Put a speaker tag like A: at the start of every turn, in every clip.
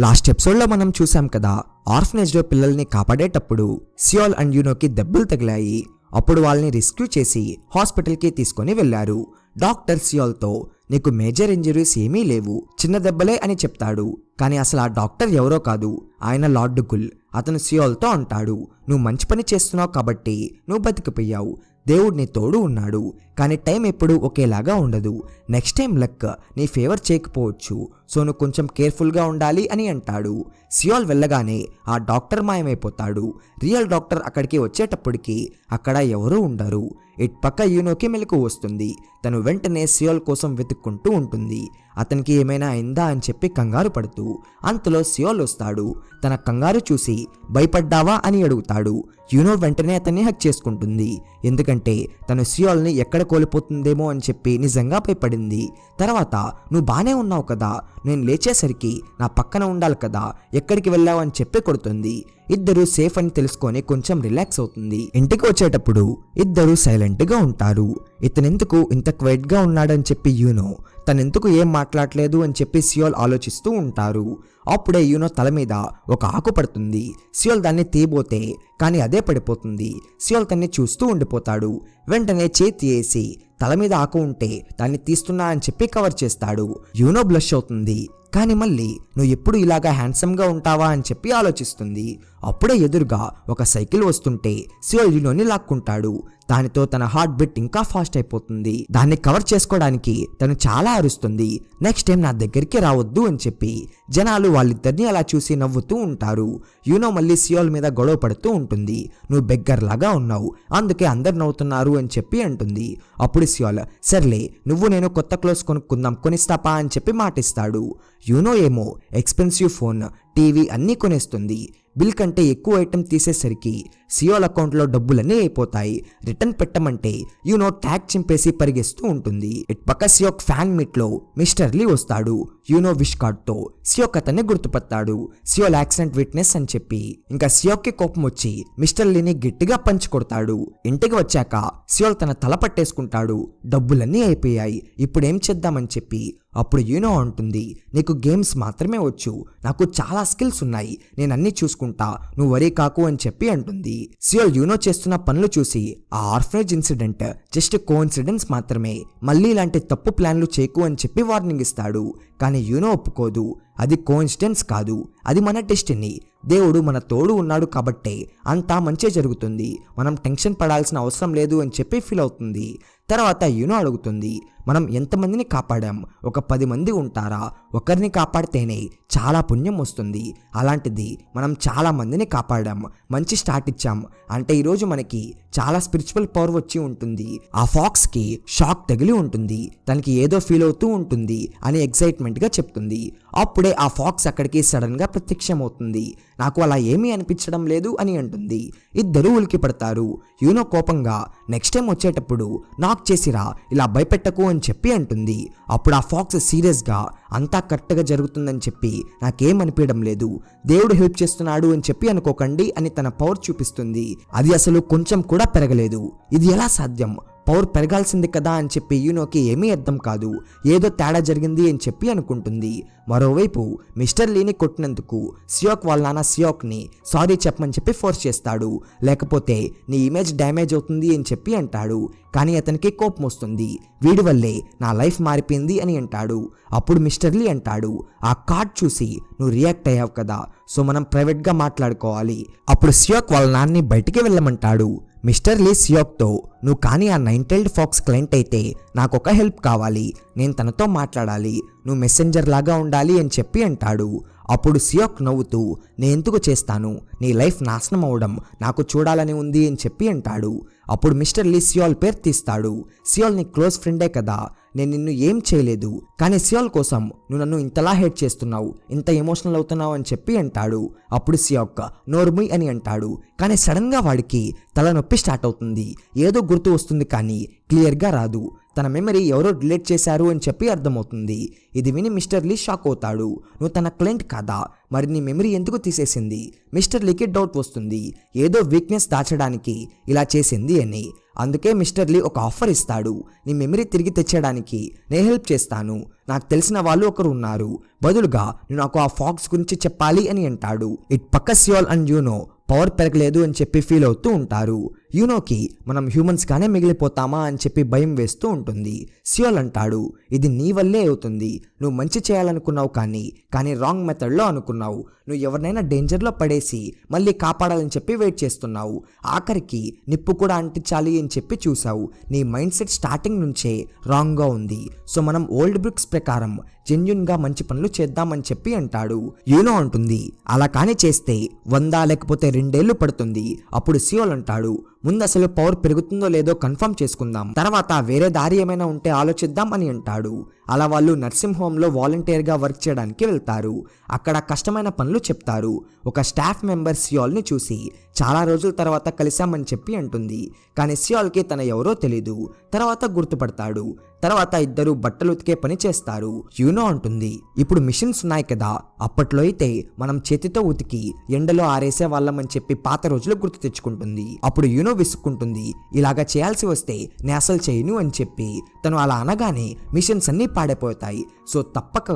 A: Last ఎపిసోడ్లో మనం చూసాం కదా, ఆర్ఫనేజ్లో పిల్లల్ని కాపాడేటప్పుడు సియోల్ అండ్ యూనోకి దెబ్బలు తగిలాయి. అప్పుడు వాళ్ళని రెస్క్యూ చేసి హాస్పిటల్కి తీసుకొని వెళ్లారు. డాక్టర్ సియోల్తో నీకు మేజర్ ఇంజరీస్ ఏమీ లేవు, చిన్న దెబ్బలే అని చెప్తాడు. కానీ అసలు ఆ డాక్టర్ ఎవరో కాదు, ఆయన లార్డ్ గుల్. అతను సియోల్తో అంటాడు, నువ్వు మంచి పని చేస్తున్నావు కాబట్టి నువ్వు బతికిపోయావు, దేవుడు నీ తోడు ఉన్నాడు. కానీ టైం ఎప్పుడు ఒకేలాగా ఉండదు, నెక్స్ట్ టైం లక్ నీ ఫేవర్ చేయకపోవచ్చు, సో నువ్వు కొంచెం కేర్ఫుల్గా ఉండాలి అని అంటాడు. సియోల్ వెళ్ళగానే ఆ డాక్టర్ మాయమైపోతాడు. రియల్ డాక్టర్ అక్కడికి వచ్చేటప్పటికి అక్కడ ఎవరూ ఉండరు. ఇటు పక్క యూనోకి మెలకు వస్తుంది. తను వెంటనే సియోల్ కోసం వెతుక్కుంటూ ఉంటుంది. అతనికి ఏమైనా అయిందా అని చెప్పి కంగారు పడుతూ అంతలో సియోల్ వస్తాడు. తన కంగారు చూసి భయపడ్డావా అని అడుగుతాడు. యూనో వెంటనే అతన్ని హక్ చేసుకుంటుంది. ఎందుకంటే తను సియోల్ని ఎక్కడ కోల్పోతుందేమో అని చెప్పి నిజంగా భయపడింది. తర్వాత నువ్వు బానే ఉన్నావు కదా, నేను లేచేసరికి నా పక్కన ఉండాలి కదా, ఎక్కడికి వెళ్ళావు అని చెప్పి కొడుతుంది. ఇద్దరు సేఫ్ అని తెలుసుకొని కొంచెం రిలాక్స్ అవుతుంది. ఇంటికి వచ్చేటప్పుడు ఇద్దరు సైలెంట్గా ఉంటారు. ఇతనెందుకు ఇంత క్వైట్గా ఉన్నాడని చెప్పి యూనో, తనెందుకు ఏం మాట్లాడలేదు అని చెప్పి సియోల్ ఆలోచిస్తూ ఉంటారు. అప్పుడే యూనో తల మీద ఒక ఆకు పడుతుంది. సియోల్ దాన్ని తీయబోతే కానీ అదే పడిపోతుంది. సియోల్ తన్ని చూస్తూ ఉండిపోతాడు. వెంటనే చేతి వేసి తల మీద ఆకు ఉంటే దాన్ని తీస్తున్నా అని చెప్పి కవర్ చేస్తాడు. యూనో బ్లష్ అవుతుంది. కానీ మళ్ళీ నువ్వు ఎప్పుడు ఇలాగా హ్యాండ్సమ్గా ఉంటావా అని చెప్పి ఆలోచిస్తుంది. అప్పుడే ఎదురుగా ఒక సైకిల్ వస్తుంటే సియోల్ యూనోని లాక్కుంటాడు. దానితో తన హార్ట్ బీట్ ఇంకా ఫాస్ట్ అయిపోతుంది. దాన్ని కవర్ చేసుకోవడానికి తను చాలా అరుస్తుంది. నెక్స్ట్ టైం నా దగ్గరికి రావద్దు అని చెప్పి జనాలు వాళ్ళిద్దరిని అలా చూసి నవ్వుతూ ఉంటారు. యూనో మళ్ళీ సియోల్ మీద గొడవ పడుతూ ఉంటుంది. నువ్వు బెగ్గర్ లాగా ఉన్నావు, అందుకే అందరు నవ్వుతున్నారు అని చెప్పి అంటుంది. అప్పుడు సియోల్, సర్లే నువ్వు నేను కొత్త క్లోత్స్ కొనుక్కుందాం, కొనిస్తాపా అని చెప్పి మాటిస్తాడు. యూనో ఏమో ఎక్స్పెన్సివ్ ఫోన్, టీవీ అన్నీ కొనేస్తుంది. బిల్ కంటే ఎక్కువ ఐటెం తీసేసరికి సియోల్ అకౌంట్లో డబ్బులన్నీ అయిపోతాయి. రిటర్న్ పెట్టమంటే యూనో ట్యాగ్ చింపేసి పరిగెస్తూ ఉంటుంది. ఇటు పక్క సియోక్ ఫ్యాన్ మీట్ లో మిస్టర్ లీ వస్తాడు. యూనో విష్ కార్డ్ తో సియోక్ అతన్ని గుర్తుపడతాడు. సియోల్ యాక్సిడెంట్ విట్నెస్ అని చెప్పి ఇంకా సియోక్ కి కోపం వచ్చి మిస్టర్ లీని గట్టిగా పంచి కొడతాడు. ఇంటికి వచ్చాక సియోల్ తన తల పట్టేసుకుంటాడు. డబ్బులన్నీ అయిపోయాయి, ఇప్పుడు ఏం చేద్దామని చెప్పి అప్పుడు యూనో అంటుంది, నీకు గేమ్స్ మాత్రమే వచ్చు, నాకు చాలా స్కిల్స్ ఉన్నాయి, నేను అన్నీ చూసుకుంటా, నువ్వు వరీ కాకు అని చెప్పి అంటుంది. సియోల్ యూనో చేస్తున్న పనులు చూసి ఆ ఆర్ఫనేజ్ ఇన్సిడెంట్ జస్ట్ కోఇన్సిడెన్స్ మాత్రమే, మళ్ళీ ఇలాంటి తప్పు ప్లాన్లు చేయకు అని చెప్పి వార్నింగ్ ఇస్తాడు. కానీ యూనో ఒప్పుకోదు. అది కోఇన్సిడెన్స్ కాదు, అది మన డెస్టినీ. దేవుడు మన తోడు ఉన్నాడు కాబట్టే అంతా మంచి జరుగుతుంది, మనం టెన్షన్ పడాల్సిన అవసరం లేదు అని చెప్పి ఫీల్ అవుతుంది. తర్వాత యూనో అడుగుతుంది, మనం ఎంతమందిని కాపాడాం, ఒక 10 మంది ఉంటారా, ఒకరిని కాపాడితేనే చాలా పుణ్యం వస్తుంది, అలాంటిది మనం చాలా మందిని కాపాడాం, మంచి స్టార్ట్ ఇచ్చాం అంటే ఈరోజు మనకి చాలా స్పిరిచువల్ పవర్ వచ్చి ఉంటుంది. ఆ ఫాక్స్ కి షాక్ తగిలి ఉంటుంది, తనకి ఏదో ఫీల్ అవుతూ ఉంటుంది అని ఎక్సైట్మెంట్ గా చెప్తుంది. అప్పుడే ఆ ఫాక్స్ అక్కడికి సడన్ గా ప్రత్యక్షమవుతుంది. నాకు అలా ఏమీ అనిపించడం లేదు అని అంటుంది. ఇద్దరు ఉలికి పడతారు. యూనో కోపంగా నెక్స్ట్ టైం వచ్చేటప్పుడు నాక్ చేసిరా, ఇలా భయపెట్టకు అని చెప్పి అంటుంది. అప్పుడు ఆ ఫాక్స్ సీరియస్ గా అంతా కరెక్ట్గా జరుగుతుందని చెప్పి నాకేం అనిపించడం లేదు, దేవుడు హెల్ప్ చేస్తున్నాడు అని చెప్పి అనుకోకండి అని తన పవర్ చూపిస్తుంది. అది అసలు కొంచెం కూడా పెరగలేదు. ఇది ఎలా సాధ్యం, పవర్ పెరగాల్సింది కదా అని చెప్పి యూనోకి ఏమీ అర్థం కాదు. ఏదో తేడా జరిగింది అని చెప్పి అనుకుంటుంది. మరోవైపు మిస్టర్ లీని కొట్టినందుకు సియోక్ వాళ్ళ నాన్న సియోక్ని సారీ చెప్పమని చెప్పి ఫోర్స్ చేస్తాడు. లేకపోతే నీ ఇమేజ్ డ్యామేజ్ అవుతుంది అని చెప్పి అంటాడు. కానీ అతనికి కోపం వస్తుంది. వీడి వల్లే నా లైఫ్ మారిపోయింది అని అంటాడు. అప్పుడు మిస్టర్ లీ అంటాడు, ఆ కార్డ్ చూసి నువ్వు రియాక్ట్ అయ్యావు కదా, సో మనం ప్రైవేట్గా మాట్లాడుకోవాలి. అప్పుడు సియోక్ వాళ్ళ నాన్నని బయటికి వెళ్ళమంటాడు. మిస్టర్ లీ సియోక్తో, నువ్వు కానీ ఆ 9 టైల్డ్ ఫాక్స్ క్లయింట్ అయితే నాకు ఒక హెల్ప్ కావాలి, నేను తనతో మాట్లాడాలి, నువ్వు మెసెంజర్ లాగా ఉండాలి అని చెప్పి అంటాడు. అప్పుడు సియోక్ నవ్వుతూ, నేను ఎందుకు చేస్తాను, నీ లైఫ్ నాశనం అవడం నాకు చూడాలని ఉంది అని చెప్పి అంటాడు. అప్పుడు మిస్టర్ లీ సియోల్ పేరు తీస్తాడు. సియోల్ నీ క్లోజ్ ఫ్రెండే కదా, నేను నిన్ను ఏం చేయలేదు, కానీ సియోల్ కోసం నువ్వు నన్ను ఇంతలా హేట్ చేస్తున్నావు, ఇంత ఎమోషనల్ అవుతున్నావు అని చెప్పి అంటాడు. అప్పుడు సియోక్ నోర్ముయ్ అని అంటాడు. కానీ సడన్ గా వాడికి తలనొప్పి స్టార్ట్ అవుతుంది. ఏదో గుర్తు వస్తుంది కానీ క్లియర్గా రాదు. తన మెమరీ ఎవరో డిలీట్ చేశారు అని చెప్పి అర్థమవుతుంది. ఇది విని మిస్టర్ లీ షాక్ అవుతాడు. నువ్వు తన క్లయింట్ కాదా, మరి నీ మెమరీ ఎందుకు తీసేసింది? మిస్టర్ లీకి డౌట్ వస్తుంది, ఏదో వీక్నెస్ దాచడానికి ఇలా చేసింది అని. అందుకే మిస్టర్ లీ ఒక ఆఫర్ ఇస్తాడు. నీ మెమరీ తిరిగి తెచ్చడానికి నేను హెల్ప్ చేస్తాను. నాకు తెలిసిన వాళ్ళు ఒకరు ఉన్నారు. బదులుగా నేను నాకు ఆ ఫాక్స్ గురించి చెప్పాలి అని అంటాడు. ఇట్ పక్క సియోల్ అండ్ యూనో పవర్ పెరగలేదు అని చెప్పి ఫీల్ అవుతూ ఉంటారు. యూనోకి మనం హ్యూమన్స్ గానే మిగిలిపోతామా అని చెప్పి భయం వేస్తూ ఉంటుంది. సియోల్ అంటాడు, ఇది నీ వల్లే అవుతుంది. నువ్వు మంచి చేయాలనుకున్నావు కానీ రాంగ్ మెథడ్లో అనుకున్నావు. నువ్వు ఎవరినైనా డేంజర్లో పడేసి మళ్ళీ కాపాడాలని చెప్పి వెయిట్ చేస్తున్నావు. ఆఖరికి నిప్పు కూడా అంటించాలి అని చెప్పి చూసావు. నీ మైండ్ సెట్ స్టార్టింగ్ నుంచే రాంగ్గా ఉంది. సో మనం ఓల్డ్ బ్రిక్స్ ప్రకారం జెన్యున్గా మంచి పనులు చేద్దామని చెప్పి అంటాడు. యూనో అంటుంది, అలా కానీ చేస్తే 100 లేకపోతే 2 ఏళ్ళు పడుతుంది. అప్పుడు సియోల్ అంటాడు, ముందు అసలు పవర్ పెరుగుతుందో లేదో కన్ఫర్మ్ చేసుకుందాం, తర్వాత వేరే దారి ఏమైనా ఉంటే ఆలోచిద్దాం అని అంటాడు. అలా వాళ్ళు నర్సింగ్ హోమ్లో వాలంటీర్గా వర్క్ చేయడానికి వెళ్తారు. అక్కడ కష్టమైన పనులు చెప్తారు. ఒక స్టాఫ్ మెంబర్ సియోల్ని చూసి చాలా రోజుల తర్వాత కలిశామని చెప్పి అంటుంది. కానీ సియోల్కి తన ఎవరో తెలీదు. తర్వాత గుర్తుపడతాడు. తర్వాత ఇద్దరు బట్టలు ఉతికే పని చేస్తారు. యూనో అంటుంది, ఇప్పుడు మిషన్స్ ఉన్నాయి కదా, అప్పట్లో అయితే మనం చేతితో ఉతికి ఎండలో ఆరేసే వాళ్ళమని చెప్పి పాత రోజులు గుర్తు తెచ్చుకుంటుంది. అప్పుడు యూనో విసుక్కుంటుంది, ఇలాగా చేయాల్సి వస్తే నేను అసలు చేయను అని చెప్పి. తను అలా అనగానే మిషన్స్ అన్నీ పాడైపోతాయి. సో తప్పక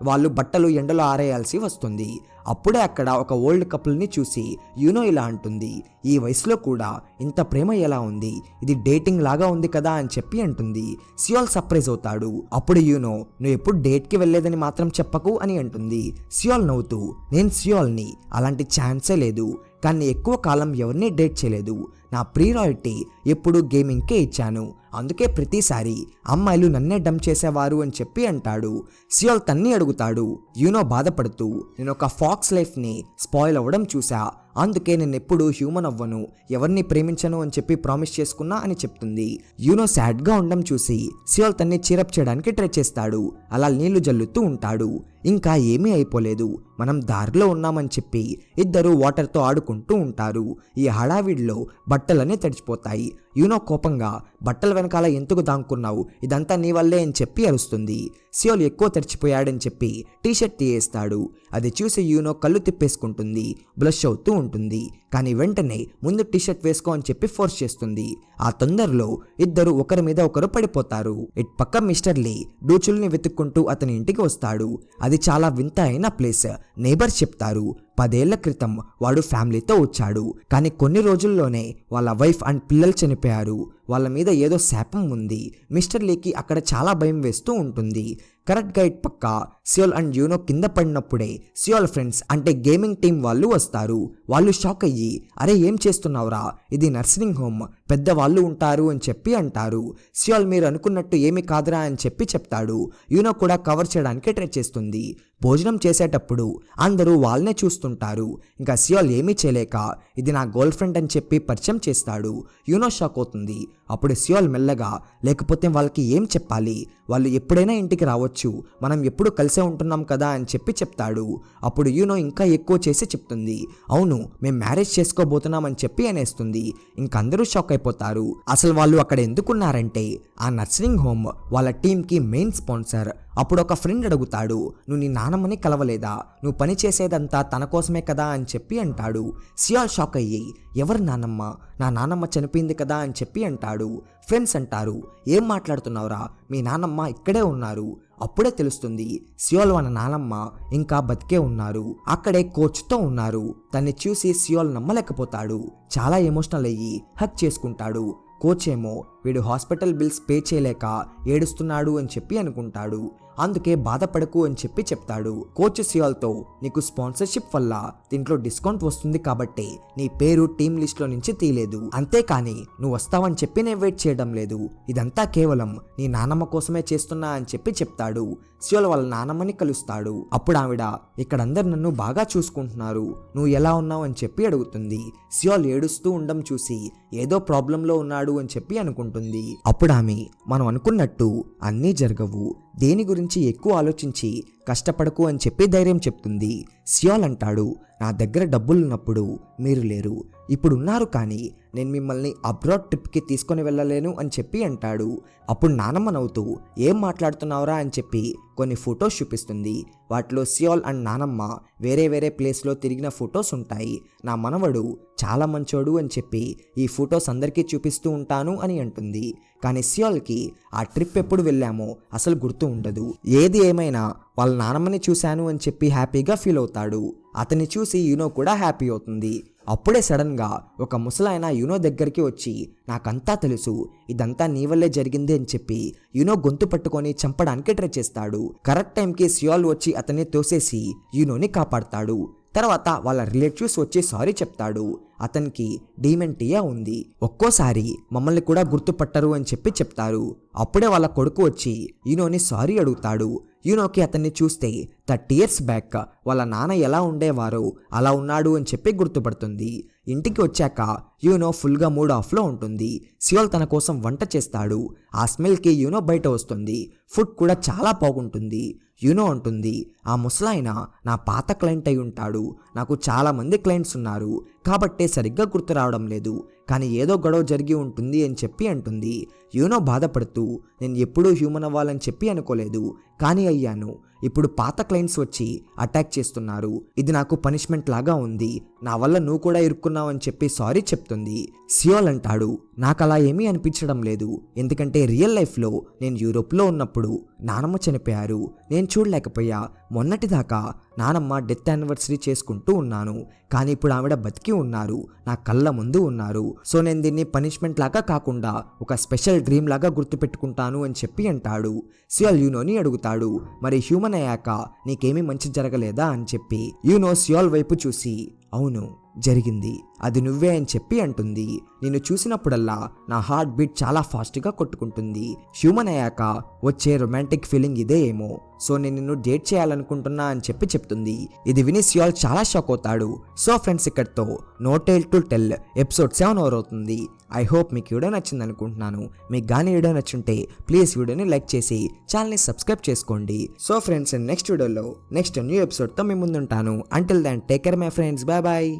A: వాళ్ళు బట్టలు ఎండలో ఆరేయాల్సి వస్తుంది. అప్పుడే అక్కడ ఒక ఓల్డ్ కపుల్ని చూసి యూనో ఇలా అంటుంది, ఈ వయసులో కూడా ఇంత ప్రేమ ఎలా ఉంది, ఇది డేటింగ్ లాగా ఉంది కదా అని చెప్పి అంటుంది. సియోల్ సర్ప్రైజ్ అవుతాడు. అప్పుడు యూనో, నువ్వు ఎప్పుడు డేట్కి వెళ్ళలేదని మాత్రం చెప్పకు అని అంటుంది. సియోల్ నవ్వుతూ, నేను సియోల్ని, అలాంటి ఛాన్సే లేదు. కానీ ఎక్కువ కాలం ఎవరిని డేట్ చేయలేదు. నా ప్రియారిటీ ఎప్పుడు గేమింగ్కే ఇచ్చాను. అందుకే ప్రతిసారి అమ్మాయిలు నన్నే డంప్ చేసేవారు అని చెప్పి అంటాడు. సియోల్ తన్ని అడుగుతాడు. యూనో బాధపడుతూ, నేను ఒక ఫాక్స్ లైఫ్ని స్పాయిల్ అవ్వడం చూసా. అందుకే నేను ఎప్పుడు హ్యూమన్ అవ్వను, ఎవరిని ప్రేమించను అని చెప్పి ప్రామిస్ చేసుకున్నా అని చెప్తుంది. యూనో సాడ్గా ఉండడం చూసి సియోల్ తన్ని చీరప్ చేయడానికి ట్రై చేస్తాడు. అలా నీళ్లు జల్లుతూ ఉంటాడు. ఇంకా ఏమీ అయిపోలేదు, మనం దారిలో ఉన్నామని చెప్పి ఇద్దరు వాటర్తో ఆడుకుంటూ ఉంటారు. ఈ హడావిడిలో బట్టలన్నీ తడిచిపోతాయి. యూనో కోపంగా, బట్టల వెనకాల ఎందుకు దాక్కున్నావు, ఇదంతా నీ వల్లే అని చెప్పి అరుస్తుంది. సియోల్ ఎక్కువ తడిచిపోయాడని చెప్పి టీషర్ట్ తీయేస్తాడు. అది చూసి యూనో కళ్ళు తిప్పేసుకుంటుంది. బ్లష్ అవుతూ ఉంటుంది. కానీ వెంటనే ముందు టీషర్ట్ వేసుకో అని చెప్పి ఫోర్స్ చేస్తుంది. ఆ తొందరలో ఇద్దరు ఒకరి మీద ఒకరు పడిపోతారు. ఇట్ పక్క మిస్టర్ లీ డూచుల్ని వెతుక్కుంటూ అతని ఇంటికి వస్తాడు. అది చాలా వింత అయిన ప్లేస్. నేబర్స్ చెప్తారు 10 ఏళ్ల క్రితం వాడు ఫ్యామిలీతో వచ్చాడు. కానీ కొన్ని రోజుల్లోనే వాళ్ళ వైఫ్ అండ్ పిల్లలు చనిపోయారు. వాళ్ళ మీద ఏదో శాపం ఉంది. మిస్టర్ లీకి అక్కడ చాలా భయం వేస్తూ ఉంటుంది. కరెక్ట్ గైడ్ పక్క సియోల్ అండ్ యూనో కింద పడినప్పుడే సియోల్ ఫ్రెండ్స్ అంటే గేమింగ్ టీం వాళ్ళు వస్తారు. వాళ్ళు షాక్ అయ్యి, అరే ఏం చేస్తున్నావురా, ఇది నర్సింగ్ హోమ్, పెద్దవాళ్ళు ఉంటారు అని చెప్పి అంటారు. సియోల్, మీరు అనుకున్నట్టు ఏమి కాదురా అని చెప్పి చెప్తాడు. యూనో కూడా కవర్ చేయడానికి ట్రై చేస్తుంది. భోజనం చేసేటప్పుడు అందరూ వాళ్ళనే చూస్తుంటారు. ఇంకా సియోల్ ఏమీ చేయలేక ఇది నా గర్ల్ ఫ్రెండ్ అని చెప్పి పరిచయం చేస్తాడు. యూనో షాక్ అవుతుంది. అప్పుడు సియోల్ మెల్లగా, లేకపోతే వాళ్ళకి ఏం చెప్పాలి, వాళ్ళు ఎప్పుడైనా ఇంటికి రావచ్చు, మనం ఎప్పుడు కలిసే ఉంటున్నాం కదా అని చెప్పి చెప్తాడు. అప్పుడు యూనో ఇంకా ఎక్కువ చేసి చెప్తుంది, అవును మేము మ్యారేజ్ చేసుకోబోతున్నాం అని చెప్పి అనేస్తుంది. ఇంకందరూ షాక్ అయిపోతారు. అసలు వాళ్ళు అక్కడ ఎందుకున్నారంటే ఆ నర్సింగ్ హోమ్ వాళ్ళ టీంకి మెయిన్ స్పాన్సర్. అప్పుడు ఒక ఫ్రెండ్ అడుగుతాడు, నువ్వు నీ నానమ్మని కలవలేదా, నువ్వు పని చేసేదంతా తన కోసమే కదా అని చెప్పి అంటాడు. సియోల్ షాక్ అయ్యి, ఎవరు నానమ్మ, నా నానమ్మ చనిపోయింది కదా అని చెప్పి అంటాడు. ఫ్రెండ్స్ అంటారు, ఏం మాట్లాడుతున్నావురా, మీ నానమ్మ ఇక్కడే ఉన్నారు. అప్పుడే తెలుస్తుంది సియోల్ వాళ్ళ నానమ్మ ఇంకా బతికే ఉన్నారు. అక్కడే కోచ్తో ఉన్నారు. తన్ని చూసి సియోల్ నమ్మలేకపోతాడు. చాలా ఎమోషనల్ అయ్యి హక్ చేసుకుంటాడు. కోచ్ ఏమో వీడు హాస్పిటల్ బిల్స్ పే చేయలేక ఏడుస్తున్నాడు అని చెప్పి అనుకుంటాడు. అందుకే బాధపడకు అని చెప్పి చెప్తాడు. కోచ్ సియోల్తో, నీకు స్పాన్సర్షిప్ వల్ల దీంట్లో డిస్కౌంట్ వస్తుంది కాబట్టి నీ పేరు టీమ్ లిస్ట్ లో నుంచి తీయలేదు, అంతేకాని నువ్వు వస్తావని చెప్పి నేను వెయిట్ చేయడం లేదు. ఇదంతా కేవలం నీ నానమ్మ కోసమే చేస్తున్నా అని చెప్పి చెప్తాడు. సియోల్ వాళ్ళ నానమ్మని కలుస్తాడు. అప్పుడు ఆవిడ, ఇక్కడ అందరు నన్ను బాగా చూసుకుంటున్నారు, నువ్వు ఎలా ఉన్నావు అని చెప్పి అడుగుతుంది. సియోల్ ఏడుస్తూ ఉండడం చూసి ఏదో ప్రాబ్లంలో ఉన్నాడు అని చెప్పి అనుకుంటుంది. అప్పుడు ఆమె, మనం అనుకున్నట్టు అన్నీ జరగవు, దేని గురించి ఎక్కువ ఆలోచించి కష్టపడకు అని చెప్పి ధైర్యం చెప్తుంది. సియోల్ అంటాడు, నా దగ్గర డబ్బులున్నప్పుడు మీరు లేరు, ఇప్పుడు ఉన్నారు కానీ నేను మిమ్మల్ని అబ్రాడ్ ట్రిప్కి తీసుకొని వెళ్ళలేను అని చెప్పి అంటాడు. అప్పుడు నానమ్మ నవ్వుతూ ఏం మాట్లాడుతున్నావురా అని చెప్పి కొన్ని ఫొటోస్ చూపిస్తుంది. వాటిలో సియోల్ అండ్ నానమ్మ వేరే వేరే ప్లేస్లో తిరిగిన ఫొటోస్ ఉంటాయి. నా మనవడు చాలా మంచోడు అని చెప్పి ఈ ఫొటోస్ అందరికీ చూపిస్తూ ఉంటాను అని అంటుంది. కానీ సియోల్కి ఆ ట్రిప్ ఎప్పుడు వెళ్ళామో అసలు గుర్తు ఉండదు. ఏది ఏమైనా వాళ్ళ నానమ్మని చూశాను అని చెప్పి హ్యాపీగా ఫీల్ అవుతాడు. అతన్ని చూసి యూనో కూడా హ్యాపీ అవుతుంది. అప్పుడే సడన్గా ఒక ముసలాయన యూనో దగ్గరికి వచ్చి నాకంతా తెలుసు, ఇదంతా నీ వల్లే జరిగింది అని చెప్పి యూనో గొంతు పట్టుకొని చంపడానికి ట్రై చేస్తాడు. కరెక్ట్ టైంకి సియోల్ వచ్చి అతన్ని తోసేసి యూనోని కాపాడతాడు. తర్వాత వాళ్ళ రిలేటివ్స్ వచ్చి సారీ చెప్తాడు. అతనికి డీమెంటియా ఉంది, ఒక్కోసారి మమ్మల్ని కూడా గుర్తుపట్టరు అని చెప్పి చెప్తారు. అప్పుడే వాళ్ళ కొడుకు వచ్చి యూనోని సారీ అడుగుతాడు. యూనోకి అతన్ని చూస్తే 30 years బ్యాక్ వాళ్ళ నాన్న ఎలా ఉండేవారో అలా ఉన్నాడు అని చెప్పి గుర్తుపడుతుంది. ఇంటికి వచ్చాక యూనో ఫుల్గా మూడ్ ఆఫ్లో ఉంటుంది. సియోల్ తన కోసం వంట చేస్తాడు. ఆ స్మెల్కి యూనో బయట వస్తుంది. ఫుడ్ కూడా చాలా బాగుంటుంది. యూనో అంటుంది, ఆ ముసలాయన నా పాత క్లయింట్ అయి ఉంటాడు, నాకు చాలా మంది క్లయింట్స్ ఉన్నారు కాబట్టే సరిగ్గా గుర్తు రావడం లేదు, కానీ ఏదో గొడవ జరిగి ఉంటుంది అని చెప్పి అంటుంది. యూనో బాధపడుతూ నేను ఎప్పుడూ హ్యూమన్ అవ్వాలని చెప్పి అనుకోలేదు, కానీ అయ్యాను. ఇప్పుడు పాత క్లయింట్స్ వచ్చి అటాక్ చేస్తున్నారు, ఇది నాకు పనిష్మెంట్ లాగా ఉంది, నా వల్ల నువ్వు కూడా ఇరుక్కున్నావు అని చెప్పి సారీ చెప్తుంది. సియోల్ అంటాడు, నాకు అలా ఏమీ అనిపించడం లేదు, ఎందుకంటే రియల్ లైఫ్లో నేను యూరోప్లో ఉన్నప్పుడు నానమ్మ చనిపోయారు, నేను చూడలేకపోయా. మొన్నటిదాకా నానమ్మ డెత్ యానివర్సరీ చేసుకుంటూ ఉన్నాను, కానీ ఇప్పుడు ఆవిడ బతికి ఉన్నారు, నా కళ్ళ ముందు ఉన్నారు. సో నేను దీన్ని పనిష్మెంట్ లాగా కాకుండా ఒక స్పెషల్ డ్రీమ్ లాగా గుర్తుపెట్టుకుంటాను అని చెప్పి అంటాడు. సియోల్ యూనోని అడుగుతాడు, మరి హ్యూమన్ అయ్యాక నీకేమీ మంచి జరగలేదా అని చెప్పి. యూనో సియోల్ వైపు చూసి అవును జరిగింది, అది నువ్వే అని చెప్పి అంటుంది. నిన్ను చూసినప్పుడల్లా నా హార్ట్ బీట్ చాలా ఫాస్ట్గా కొట్టుకుంటుంది. హ్యూమన్ అయ్యాక వచ్చే రొమాంటిక్ ఫీలింగ్ ఇదే ఏమో, సో నేను నిన్ను డేట్ చేయాలనుకుంటున్నా అని చెప్పి చెప్తుంది. ఇది విని సియోల్ చాలా షాక్ అవుతాడు. సో ఫ్రెండ్స్, ఇక్కడితో no tale to tell episode 7 over అవుతుంది. ఐ హోప్ మీకు వీడియో నచ్చింది అనుకుంటున్నాను. మీకు కానీ వీడియో నచ్చుంటే ప్లీజ్ వీడియోని లైక్ చేసి ఛానల్ని సబ్స్క్రైబ్ చేసుకోండి. సో ఫ్రెండ్స్, నెక్స్ట్ వీడియోలో నెక్స్ట్ న్యూ ఎపిసోడ్తో మీ ముందుంటాను. Until then take care my friends, bye bye.